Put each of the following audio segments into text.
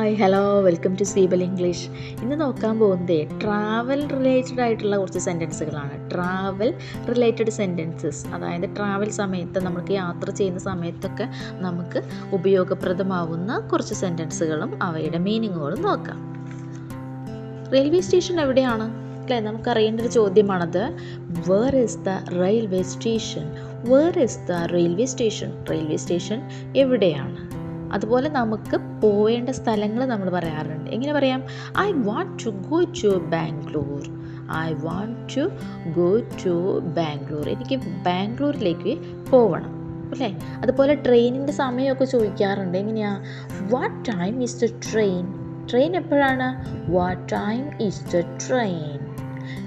Hi hello welcome to Seebal English. ഇന്ന് നോക്കാൻ പോകുന്നത് ട്രാവൽ റിലേറ്റഡ് ആയിട്ടുള്ള കുറച്ച് സെൻറ്റൻസുകളാണ്. ട്രാവൽ റിലേറ്റഡ് സെൻറ്റൻസസ്, അതായത് ട്രാവൽ സമയത്ത് നമുക്ക് യാത്ര ചെയ്യുന്ന സമയത്തൊക്കെ നമുക്ക് ഉപയോഗപ്രദമാവുന്ന കുറച്ച് സെൻറ്റൻസുകളും അവയുടെ മീനിങ്ങുകളും നോക്കാം. റെയിൽവേ സ്റ്റേഷൻ എവിടെയാണ് അല്ലേ? നമുക്കറിയേണ്ട ഒരു ചോദ്യമാണത്. Where is the railway station? Where is the railway station? Railway station എവിടെയാണ്? അതുപോലെ നമുക്ക് പോവേണ്ട സ്ഥലങ്ങൾ നമ്മൾ പറയാറുണ്ട്. എങ്ങനെ പറയാം? I want to go to Bangalore. I want to go to Bangalore. എനിക്ക് ബാംഗ്ലൂരിലേക്ക് പോകണം അല്ലേ? അതുപോലെ ട്രെയിനിൻ്റെ സമയമൊക്കെ ചോദിക്കാറുണ്ട്. എങ്ങനെയാ? What time is the train? Train എപ്പോഴാണ്? What time is the train?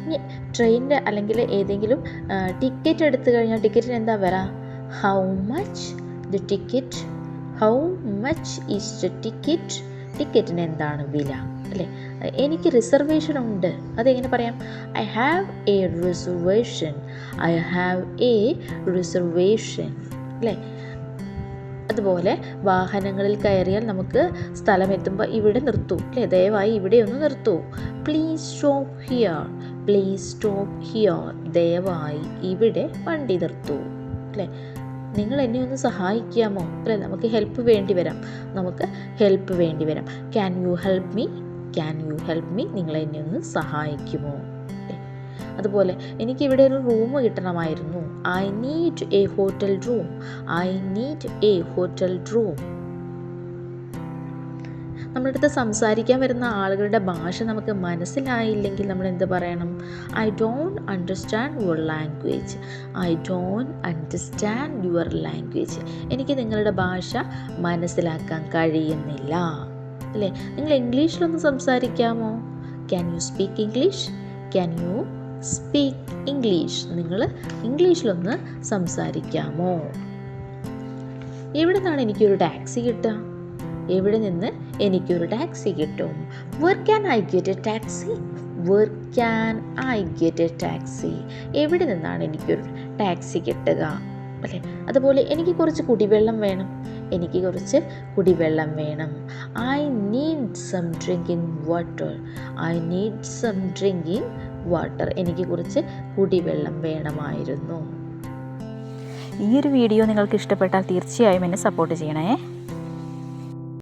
ഇനി ട്രെയിനിൻ്റെ അല്ലെങ്കിൽ ഏതെങ്കിലും ടിക്കറ്റ് എടുത്തു കഴിഞ്ഞാൽ ടിക്കറ്റിന് എന്താ വരാ? How much the ticket? How much is the ticket? ടിക്കറ്റിന് എന്താണ് വില അല്ലേ? എനിക്ക് റിസർവേഷൻ ഉണ്ട്. അതെങ്ങനെ പറയാം? I have A reservation. I have A reservation അല്ലേ? അതുപോലെ വാഹനങ്ങളിൽ കയറിയാൽ നമുക്ക് സ്ഥലമെത്തുമ്പോൾ ഇവിടെ നിർത്തൂ അല്ലേ? ദയവായി ഇവിടെ ഒന്ന് നിർത്തൂ. Please stop here. Please stop here. ദയവായി ഇവിടെ വണ്ടി നിർത്തൂ അല്ലേ? നിങ്ങൾ എന്നെ ഒന്ന് സഹായിക്കാമോ അല്ലേ? നമുക്ക് ഹെൽപ്പ് വേണ്ടി വരാം. Can you help me? Can you help me? നിങ്ങൾ എന്നെ ഒന്ന് സഹായിക്കുമോ? അതുപോലെ എനിക്കിവിടെ ഒരു റൂം കിട്ടണമായിരുന്നു. I need a hotel room. I need a hotel room. നമ്മുടെ അടുത്ത് സംസാരിക്കാൻ വരുന്ന ആളുകളുടെ ഭാഷ നമുക്ക് മനസ്സിലായില്ലെങ്കിൽ നമ്മൾ എന്ത് പറയണം? I don't understand your language. I don't understand your language. എനിക്ക് നിങ്ങളുടെ ഭാഷ മനസ്സിലാക്കാൻ കഴിയുന്നില്ല അല്ലേ? നിങ്ങൾ ഇംഗ്ലീഷിലൊന്ന് സംസാരിക്കാമോ? Can you speak English? Can you speak English? നിങ്ങൾ ഇംഗ്ലീഷിലൊന്ന് സംസാരിക്കാമോ? എവിടെ നിന്നാണ് എനിക്കൊരു ടാക്സി കിട്ടുക? എവിടെ നിന്ന് എനിക്കൊരു ടാക്സി കിട്ടും? Where can I get a taxi? Where can I get a taxi? എവിടെ നിന്നാണ് എനിക്കൊരു ടാക്സി കിട്ടുക അല്ലേ? അതുപോലെ എനിക്ക് കുറച്ച് കുടിവെള്ളം വേണം. എനിക്ക് കുറച്ച് കുടിവെള്ളം വേണം. I need some drinking water. I need some drinking water. എനിക്ക് കുറച്ച് കുടിവെള്ളം വേണമായിരുന്നു. ഈ ഒരു വീഡിയോ നിങ്ങൾക്ക് ഇഷ്ടപ്പെട്ടാൽ തീർച്ചയായും എന്നെ സപ്പോർട്ട് ചെയ്യണേ.